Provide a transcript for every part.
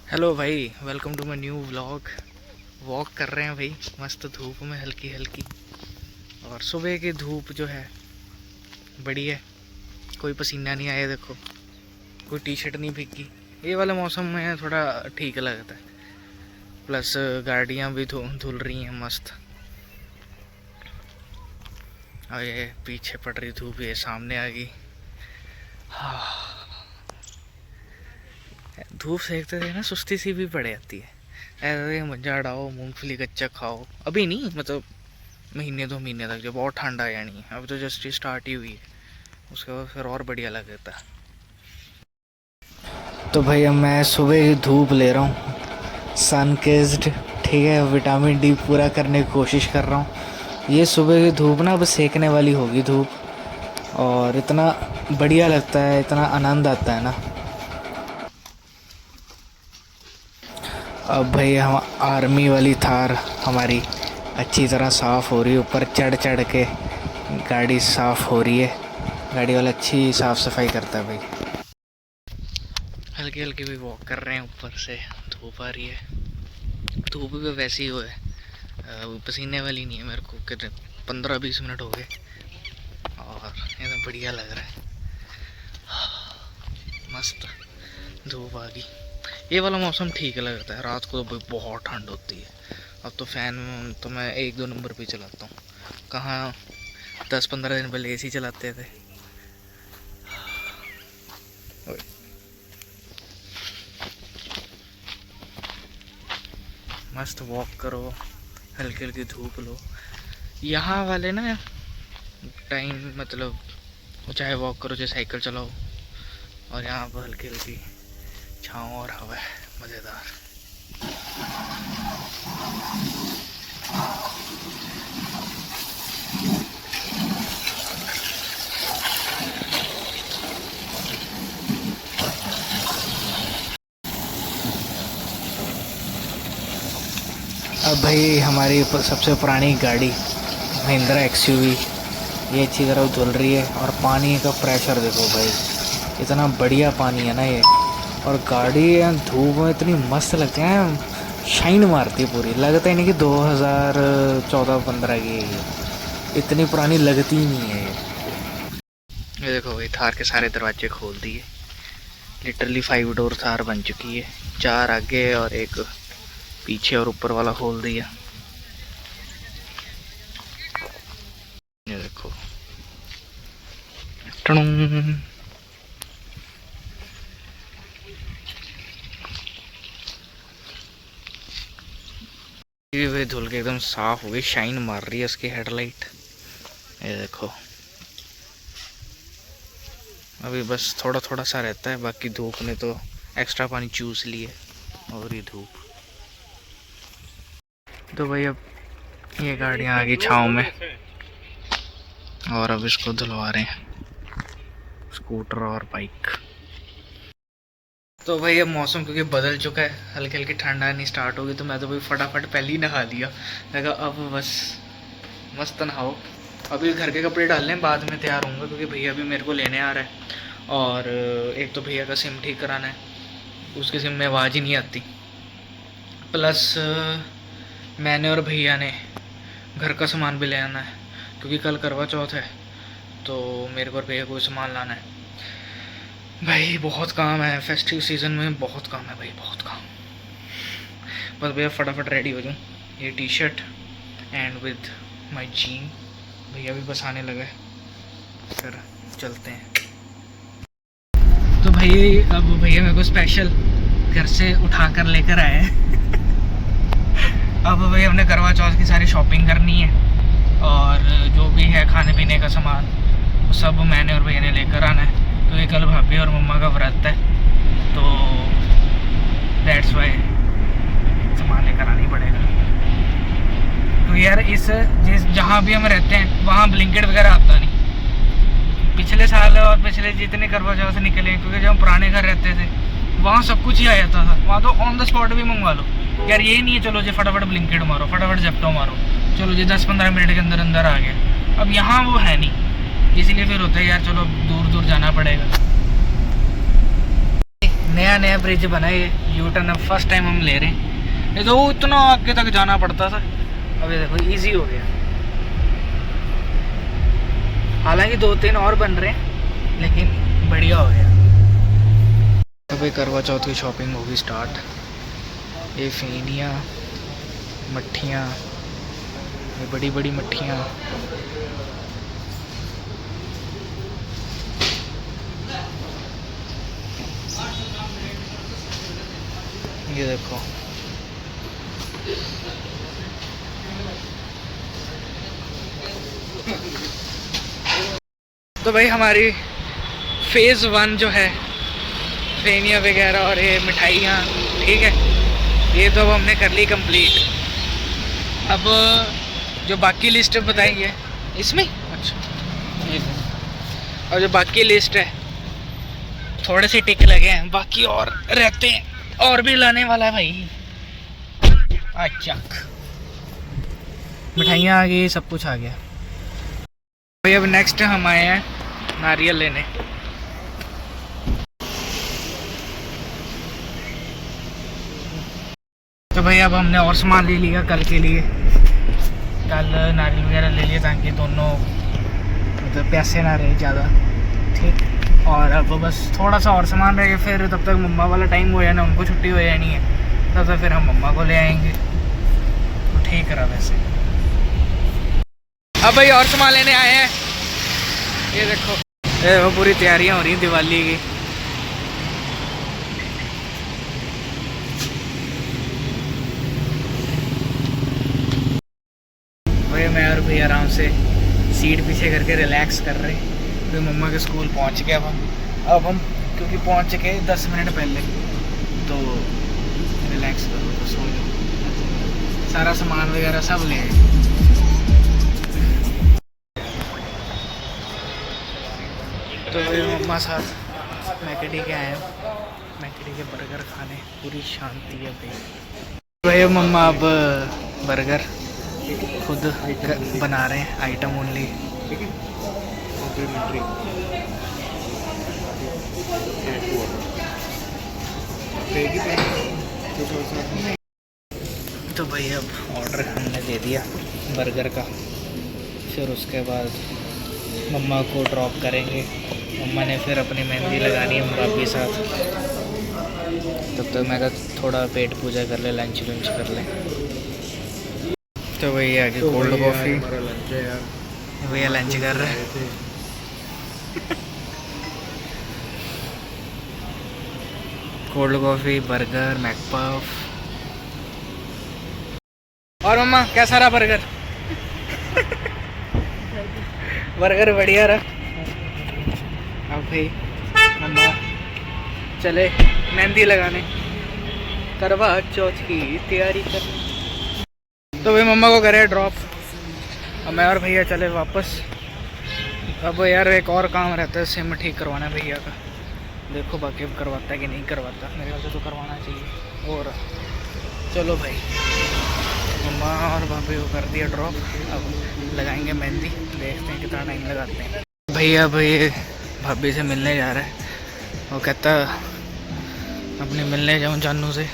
Hello भाई, welcome to my new vlog. Walk कर रहे हैं भाई मस्त धूप में, हल्की हल्की। और सुबह की धूप जो है बड़ी है, कोई पसीना नहीं आया देखो, कोई टी शर्ट नहीं भीगी। ये वाले मौसम में थोड़ा ठीक लगता है। प्लस गाड़ियाँ भी धुल रही हैं मस्त। और ये पीछे पड़ रही धूप ये सामने आ गई। हाँ, धूप सेकते थे ना सुस्ती सी भी पड़ जाती है। ऐसे मजा उड़ाओ, मूंगफली कच्चा खाओ। अभी नहीं, मतलब महीने 2 महीने तक, जब और ठंड आ जानी है। अभी तो जस्ट स्टार्ट ही हुई है, उसके बाद फिर और बढ़िया लगता है। तो भैया मैं सुबह ही धूप ले रहा हूँ, सन किस्ड, ठीक है। विटामिन डी पूरा करने की कोशिश कर रहा हूँ। ये सुबह की धूप ना अब सेकने वाली होगी धूप, और इतना बढ़िया लगता है, इतना आनंद आता है ना। अब भाई हम आर्मी वाली थार हमारी अच्छी तरह साफ़ हो रही है, ऊपर चढ़ चढ़ के गाड़ी साफ़ हो रही है। गाड़ी वाला अच्छी साफ़ सफाई करता है भाई। हल्की हल्की भी वॉक कर रहे हैं, ऊपर से धूप आ रही है। धूप भी वैसी ही हो है, पसीने वाली नहीं है। मेरे को कितने 15-20 मिनट हो गए और एकदम बढ़िया लग रहा है, मस्त धूप आ गई। ये वाला मौसम ठीक लगता है। रात को तो बहुत ठंड होती है। अब तो फ़ैन तो मैं 1-2 नंबर पे चलाता हूँ। कहाँ 10-15 दिन पहले एसी चलाते थे। मस्त वॉक करो, हल्की हल्की धूप लो। यहाँ वाले ना टाइम, मतलब चाहे वॉक करो चाहे साइकिल चलाओ, और यहाँ पर हल्की हल्की छाँव और हवा है मज़ेदार। अब भाई हमारी सबसे पुरानी गाड़ी महिंद्रा एक्सयूवी ये अच्छी तरह धुल रही है। और पानी का प्रेशर देखो भाई, इतना बढ़िया पानी है ना ये। और गाड़ी धूप में इतनी मस्त लगती है, शाइन मारती है पूरी। लगता ही नहीं कि 2014-15 की है ये, इतनी पुरानी लगती ही नहीं है ये देखो भाई, थार के सारे दरवाजे खोल दिए। लिटरली 5 डोर थार बन चुकी है। 4 आगे और एक पीछे, और ऊपर वाला खोल दिया। ये देखो, टणुंग। ये भी धुल के एकदम साफ हो गई, शाइन मार रही है उसकी हेडलाइट। ये देखो, अभी बस थोड़ा थोड़ा सा रहता है, बाकी धूप ने तो एक्स्ट्रा पानी चूस लिए। और ये धूप तो भाई, अब ये गाड़ियाँ आ गई छाँव में, और अब इसको धुलवा रहे हैं, स्कूटर और बाइक। तो भाई अब मौसम क्योंकि बदल चुका है, हल्की हल्की ठंड आनी स्टार्ट होगी, तो मैं तो भाई फटाफट पहले ही नहा लिया। मैं कहा अब बस मस्त नहाओ। अभी घर के कपड़े डालने हैं, बाद में तैयार होऊंगा, क्योंकि भैया भी मेरे को लेने आ रहा है। और एक तो भैया का सिम ठीक कराना है, उसकी सिम में आवाज़ ही नहीं आती। प्लस मैंने और भैया ने घर का सामान भी ले आना है, क्योंकि कल करवा चौथ है, तो मेरे को और भैया को सामान लाना है। भाई बहुत काम है, फेस्टिव सीज़न में बहुत काम है भाई, बहुत काम। बस भैया फटाफट रेडी हो जाऊँ। ये T shirt and with my gene, भैया भी बस आने लगा है, फिर चलते हैं। तो भाई अब भैया मेरे को स्पेशल घर से उठा कर लेकर आए हैं। अब भाई हमने करवा चौथ की सारी शॉपिंग करनी है, और जो भी है खाने पीने का सामान सब मैंने और भैया ने लेकर आना है, क्योंकि कल भाभी और मम्मा का व्रत है, तो दैट्स वाई सामान लेकर आना ही पड़ेगा। तो यार जिस जहाँ भी हम रहते हैं वहाँ ब्लिंकिट वगैरह आता नहीं। पिछले साल और पिछले जितने करवा चौथ निकले, क्योंकि जब हम पुराने घर रहते थे वहाँ सब कुछ ही आ जाता था। वहाँ तो ऑन द स्पॉट भी मंगवा लो यार, ये नहीं है चलो जी फटाफट ब्लिंकिट मारो, फटाफट जेप्टो मारो, चलो जी 10-15 मिनट के अंदर अंदर आ गया। अब यहाँ वो है नहीं, इसीलिए फिर होता है यार चलो दूर दूर जाना पड़ेगा। नया नया ब्रिज बना है ये, यू टर्न अब फर्स्ट टाइम हम ले रहे हैं। ये तो इतना आगे तक जाना पड़ता था, अब ये देखो इजी हो गया। हालांकि 2-3 और बन रहे हैं लेकिन बढ़िया हो गया। तो भाई करवा चौथ की शॉपिंग होगी स्टार्ट। ये फेनियाँ, मट्ठियाँ, ये बड़ी बड़ी मट्ठियाँ, ये देखो। तो भाई हमारी फेज़ 1 जो है, फेनिया वगैरह और ये मिठाइयाँ, ठीक है, ये तो अब हमने कर ली कंप्लीट। अब जो बाकी लिस्ट बताएंगे इसमें, अच्छा ये, और जो बाकी लिस्ट है थोड़े से टिक लगे हैं, बाकी और रहते हैं, और भी लाने वाला है भाई। अच्छा मिठाइयाँ आ गई, सब कुछ आ गया भाई। अब नेक्स्ट हम आए हैं नारियल लेने। तो भाई अब हमने और सामान ले लिया कल के लिए, कल नारियल वगैरह ले लिए ताकि दोनों मतलब पैसे ना रहे ज़्यादा, ठीक। और अब बस थोड़ा सा और सामान रह गया, फिर तब तक मम्मा वाला टाइम हो जाना, उनको छुट्टी हो जानी है, तब तक फिर हम मम्मा को ले आएंगे। तो ठीक रहा वैसे। अब भाई और सामान लेने आए हैं, ये देखो, ये वो पूरी तैयारियां हो रही हैं दिवाली की। भाई मैं और भाई आराम से सीट पीछे करके रिलैक्स कर रहे हैं। तो मम्मा के स्कूल पहुंच गए अब हम क्योंकि पहुंच चुके 10 मिनट पहले, तो रिलैक्स करो, तो सो जाओ। सारा सामान वगैरह सब ले आए। तो मम्मा साथ मैकडी के आए हैं, मैकडी के बर्गर खाने, पूरी शांति है भाई। भाई मम्मा अब बर्गर खुद बना रहे हैं, आइटम ओनली। तो भाई अब ऑर्डर हमने दे दिया बर्गर का, फिर उसके बाद मम्मा को ड्रॉप करेंगे। मम्मा ने फिर अपनी मेहंदी लगानी है भाभी साथ, तब तक मैं थोड़ा पेट पूजा कर ले, लंच कर ले। तो भाई आगे कोल्ड कॉफ़ी, भैया लंच कर रहे हैं। Cold coffee, burger, McPuff. और मम्मा कैसा रहा बर्गर? बर्गर बढ़िया रहा। अब भाई मम्मा चले मेहंदी लगाने, करवा चौथ की तैयारी करने। तो भाई मम्मा को करे ड्रॉप, अब मैं और भैया चले वापस। अब यार एक और काम रहता है, सिम ठीक करवाना है भैया का, देखो बाकी अब करवाता है कि नहीं करवाता, मेरे ख्याल से तो करवाना चाहिए। और चलो भाई मम्मा और भाभी को कर दिया ड्रॉप, अब लगाएंगे मेहंदी, देखते हैं कितना टाइम लगाते हैं। भैया भाई भाभी से मिलने जा रहा है, वो कहता अपने मिलने जाऊँ जानू से।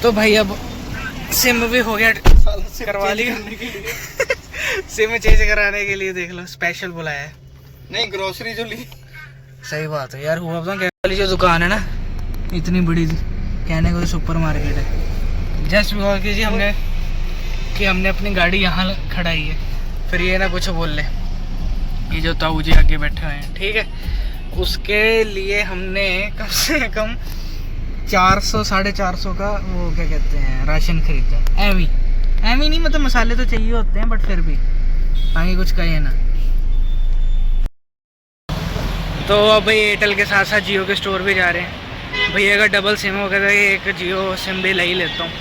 तो भाई अब सिम भी हो गया, करवा ली सिम चेंज कराने के लिए, देख लो स्पेशल बुलाया है। नहीं ग्रोसरी जो ली। सही बात है यार, हुआ वाली जो दुकान है ना इतनी बड़ी, कहने को सुपर मार्केट है, जस्ट बिकॉज कि हमने अपनी गाड़ी यहाँ खड़ाई है, फिर ये ना कुछ बोल ले, ये जो ताऊ जी आगे बैठे हुए हैं, ठीक है, उसके लिए हमने कम से कम 400-450 का वो क्या कहते हैं राशन खरीदा। एवी नहीं, मतलब मसाले तो चाहिए होते हैं, बट फिर भी आगे कुछ कहे ना। तो अब भाई एयरटेल के साथ साथ जियो के स्टोर भी जा रहे हैं। भैया अगर डबल सिम हो गया, एक जियो सिम भी ले ही लेता हूँ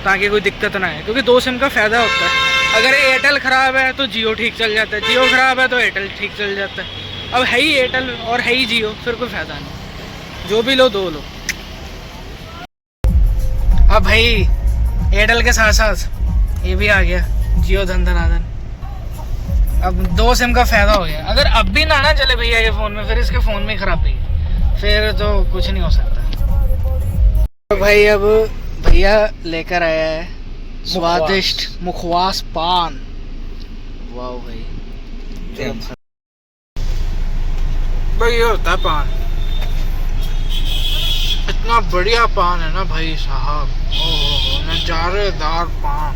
ताकि कोई दिक्कत ना आए, क्योंकि 2 सिम का फ़ायदा होता है। अगर एयरटेल ख़राब है तो जियो ठीक चल जाता है, जियो ख़राब है तो एयरटेल ठीक चल जाता है। अब है ही एयरटेल और है ही जियो, फिर कोई फ़ायदा नहीं, जो भी लो 2 लो। अब भाई एयरटेल के साथ साथ ये भी आ गया जियो धन धनाधन, अब 2 सिम का फ़ायदा हो गया। अगर अब भी ना चले भैया ये फ़ोन में, फिर इसके फ़ोन में खराबी है, फिर तो कुछ नहीं हो सकता। तो भाई अब भैया लेकर आया है स्वादिष्ट मुखवास पान। वाह भाई, भाई ये होता है पान, इतना बढ़िया पान है ना भाई साहब, ओहो नजारेदार पान।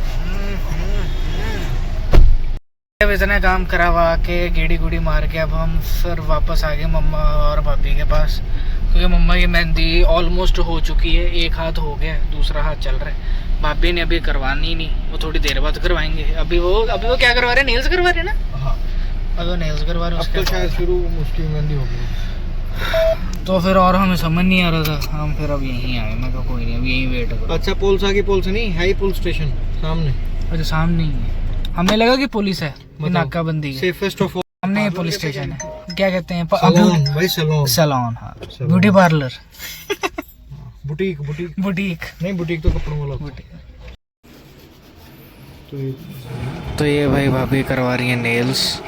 अब इतना काम करावा के गेड़ी गुड़ी मार के अब हम फिर वापस आ गए मम्मा और भाभी के पास, क्योंकि मम्मा की मेहंदी ऑलमोस्ट हो चुकी है, एक हाथ हो गया, दूसरा हाथ चल रहा है। भाभी ने अभी करवानी नहीं, वो थोड़ी देर बाद करवाएंगे। अभी वो क्या करवा रहे हैं, नेल्स करवा रहे हैं ना। हाँ, अभी वो नेल्स करवा रहे हैं, उसके शायद शुरू मुश्किल मेहंदी हो गई। तो फिर और हमें समझ नहीं आ रहा था, हम फिर अब यहीं आए। मैं कहा कोई नहीं, अब यहीं वेट करो। अच्छा पुलिस आ गई? पुलिस नहीं है, पुलिस स्टेशन सामने। अच्छा सामने ही है, हमें लगा कि पुलिस है, नाकाबंदी है। सेफेस्ट ऑफ सामने पुलिस स्टेशन है, क्या कहते हैं सैलून भाई, सैलून। हाँ, ब्यूटी पार्लर, बुटीक नहीं, बुटीक तो कपड़ों वाला बुटीक। तो ये भाई भाभी करवा रही है नेल्स।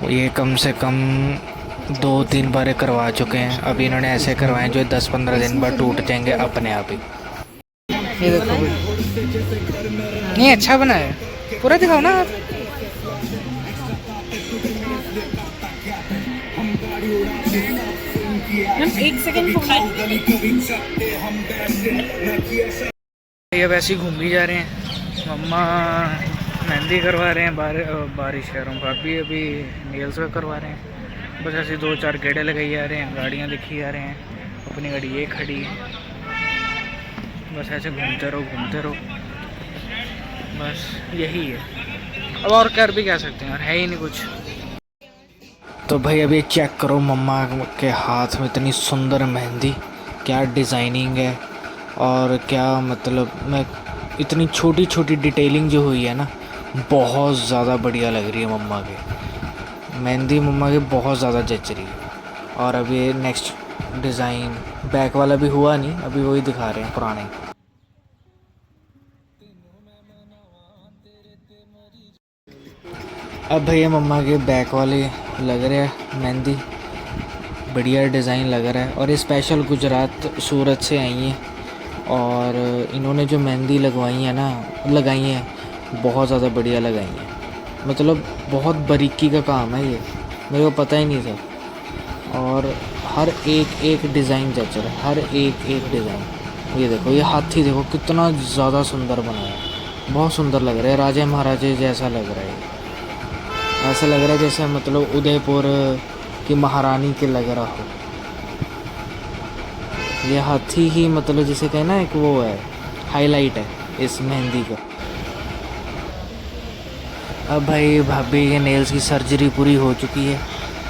ये कम से कम 2-3 बार करवा चुके हैं। अभी इन्होंने ऐसे करवाए जो 10-15 दिन बाद टूट जाएंगे अपने आप ही। ये देखो नहीं, अच्छा बना है, पूरा दिखाओ ना। एक सेकंड, ये वैसे ही घूम भी जा रहे हैं। मम्मा मेहंदी करवा रहे हैं, बारिश कह रहा हूँ, भाभी अभी नेल्स का करवा रहे हैं। बस ऐसे 2-4 गेड़े लगाई जा रहे हैं, गाड़ियाँ दिखी जा रहे हैं, अपनी गाड़ी ये खड़ी है। बस ऐसे घूमते रहो, बस यही है। अब और कर भी क्या सकते हैं, और है ही नहीं कुछ। तो भाई अभी चेक करो मम्मा के हाथ में इतनी सुंदर मेहंदी, क्या डिज़ाइनिंग है, और क्या मतलब, मैं इतनी छोटी छोटी डिटेलिंग जो हुई है ना, बहुत ज़्यादा बढ़िया लग रही है मम्मा के। मेहंदी मम्मा की बहुत ज़्यादा जच रही है। और अभी नेक्स्ट डिज़ाइन बैक वाला भी हुआ नहीं, अभी वही दिखा रहे हैं पुराने। अब भैया मम्मा के बैक वाले लग रहे हैं मेहंदी, बढ़िया डिज़ाइन लग रहा है। और ये स्पेशल गुजरात सूरत से आई हैं, और इन्होंने जो मेहंदी लगाई हैं बहुत ज़्यादा बढ़िया लगाई हैं। मतलब बहुत बारीकी का काम है ये, मेरे को पता ही नहीं था। और हर एक डिज़ाइन जच रहा है, हर एक डिज़ाइन। ये देखो, ये हाथी देखो कितना ज़्यादा सुंदर बना है, बहुत सुंदर लग रहा है, राजे महाराजे जैसा लग रहा है। ऐसा लग रहा है जैसे मतलब उदयपुर की महारानी के लग रहा हो। ये हाथी ही मतलब जिसे कहना है कि वो है, हाईलाइट है इस मेहंदी का। अब भाई भाभी के नेल्स की सर्जरी पूरी हो चुकी है,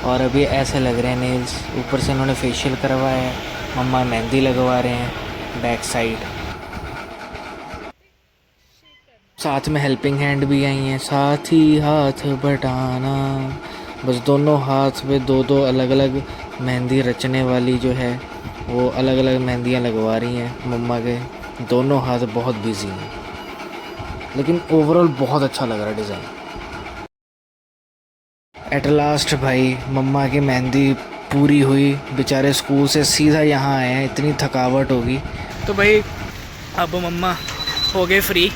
और अभी ऐसे लग रहे हैं नेल्स। ऊपर से इन्होंने फेशियल करवाया है, मम्मा मेहंदी लगवा रहे हैं बैक साइड। साथ में हेल्पिंग हैंड भी आई हैं, साथ ही हाथ बटाना। बस दोनों हाथ में 2-2 अलग अलग मेहंदी रचने वाली जो है, वो अलग अलग मेहंदियाँ लगवा रही हैं मम्मा के। दोनों हाथ बहुत बिजी हैं, लेकिन ओवरऑल बहुत अच्छा लग रहा है डिज़ाइन। एट लास्ट भाई मम्मा की मेहंदी पूरी हुई, बेचारे स्कूल से सीधा यहाँ आए हैं, इतनी थकावट होगी। तो भाई अब मम्मा हो गए फ्री,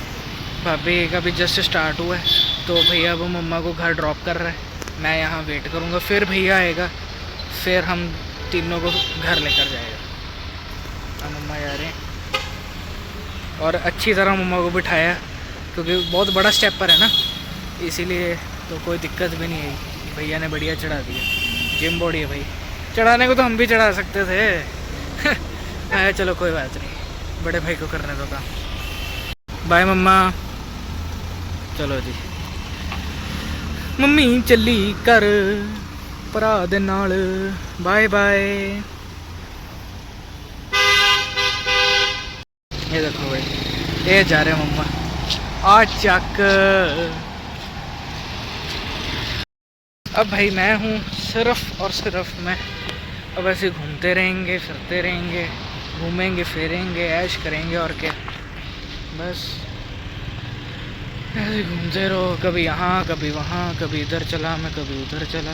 भाभी का भी जस्ट स्टार्ट हुआ है। तो भैया अब मम्मा को घर ड्रॉप कर रहा है, मैं यहाँ वेट करूँगा, फिर भैया आएगा, फिर हम तीनों को घर लेकर जाएगा। अब मम्मा जा रहे हैं, और अच्छी तरह मम्मा को बिठाया, क्योंकि बहुत बड़ा स्टेप पर है ना, इसीलिए तो कोई दिक्कत भी नहीं आई। भैया ने बढ़िया चढ़ा दिया, जिम बॉडी है भाई, चढ़ाने को तो हम भी चढ़ा सकते थे। चलो कोई बात नहीं, बड़े भाई को करने दो काम। बाय मम्मा, चलो जी मम्मी चली कर भरा दे नाल, बाय बाय। ये देखो भाई, ये जा रहे मम्मा, आ चक। अब भाई मैं हूँ सिर्फ और सिर्फ मैं, अब ऐसे घूमते रहेंगे, फिरते रहेंगे, घूमेंगे फिरेंगे, ऐश करेंगे, और क्या। बस ऐसे घूमते रहो, कभी यहाँ कभी वहाँ, कभी इधर चला मैं, कभी उधर चला,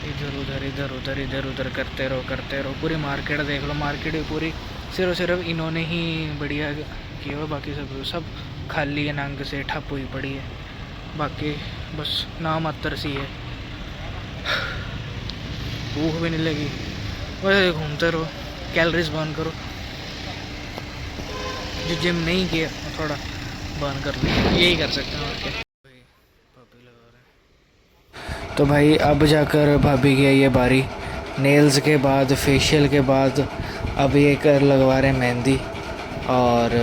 इधर उधर इधर उधर इधर उधर करते रहो। पूरी मार्केट देख लो, मार्केट भी पूरी सिर्फ इन्होंने ही बढ़िया किया हुआ, बाकी सब खाली है, नंग से ठप हुई पड़ी है, बाकी बस नाम मात्र सी है, भूख भी नहीं लगी। वैसे घूमते रहो, कैलोरीज बर्न करो, जो जिम नहीं किया थोड़ा बर्न कर लो, यही कर सकते हैं और क्या। तो भाई अब जाकर भाभी की है ये बारी, नेल्स के बाद फेशियल के बाद अब ये कर लगवा रहे हैं मेहंदी। और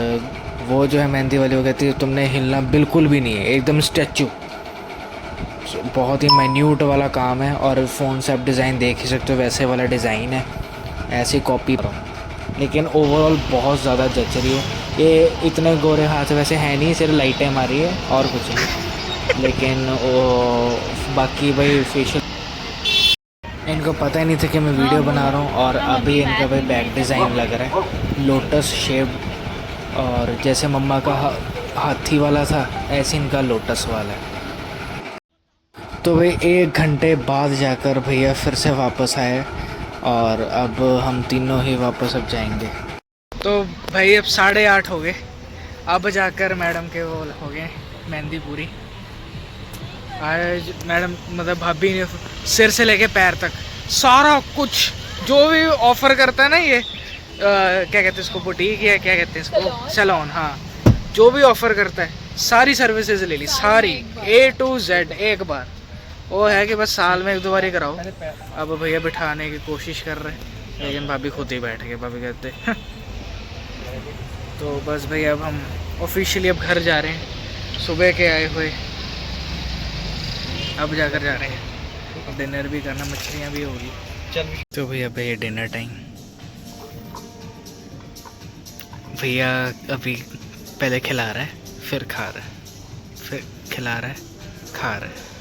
वो जो है मेहंदी वाली वो कहती है तुमने हिलना बिल्कुल भी नहीं है, एकदम स्टैचू। बहुत ही माइन्यूट वाला काम है, और फ़ोन से आप डिज़ाइन देख ही सकते हो, वैसे वाला डिज़ाइन है, ऐसी कॉपी करो। लेकिन ओवरऑल बहुत ज़्यादा जच रही है। ये इतने गोरे हाथ वैसे है नहीं, सिर्फ लाइटें मारी है और कुछ नहीं। लेकिन वो बाकी भाई फेशियल, इनको पता ही नहीं था कि मैं वीडियो बना रहा हूँ। और अभी इनका भाई बैक डिज़ाइन लग रहा है लोटस शेप, और जैसे मम्मा का हाथी वाला था ऐसे इनका लोटस वाला है। तो भाई 1 घंटे बाद जाकर भैया फिर से वापस आए, और अब हम तीनों ही वापस अब जाएंगे। तो भाई अब 8:30 हो गए, अब जाकर मैडम के वो हो गए मेहंदी पूरी। आज मैडम मतलब भाभी ने सिर से लेके पैर तक सारा कुछ जो भी ऑफ़र करता है ना ये क्या कहते हैं इसको, बुटीक या क्या कहते हैं इसको, सैलून, हाँ, जो भी ऑफ़र करता है सारी सर्विसेज ले ली, सारी A to Z एक बार। वो है कि बस साल में 1-2 बार ही कराओ। अब भैया बिठाने की कोशिश कर रहे हैं, लेकिन भाभी खुद ही बैठ गए, भाभी कहते तो बस भैया अब हम ऑफिशियली अब घर जा रहे हैं, सुबह के आए हुए अब जाकर जा रहे हैं, डिनर भी करना, मछलियाँ भी होगी। चल तो भैया भैया डिनर टाइम। भैया अभी पहले खिला रहा है, फिर खा रहा है, फिर खिला रहा है, खा रहा है।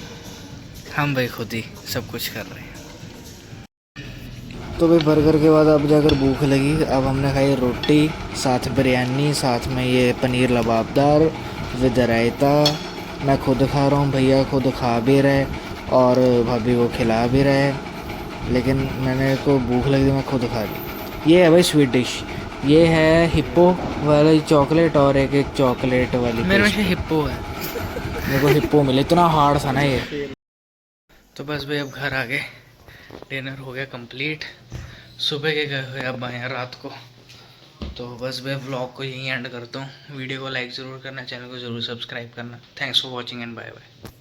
हम भाई खुद ही सब कुछ कर रहे हैं। तो भाई बर्गर के बाद अब जाकर भूख लगी, अब हमने खाई रोटी, साथ बिरयानी, साथ में ये पनीर लबाबदार विद रायता। मैं खुद खा रहा हूँ, भैया खुद खा भी रहे, और भाभी को खिला भी रहे, लेकिन मैंने को भूख लगी मैं खुद खा ली। ये है भाई स्वीट डिश, ये है हिप्पो वाली चॉकलेट, और एक चॉकलेट वाली। मेरे में से हिप्पो है, मेरे को हिप्पो मिले, इतना हार्ड था ना ये। तो बस भाई अब घर आ गए, डिनर हो गया कंप्लीट, सुबह के गए हुए अब आए हैं रात को। तो बस मैं व्लॉग को यहीं एंड करता हूँ। वीडियो को लाइक ज़रूर करना, चैनल को ज़रूर सब्सक्राइब करना। Thanks for watching and bye bye.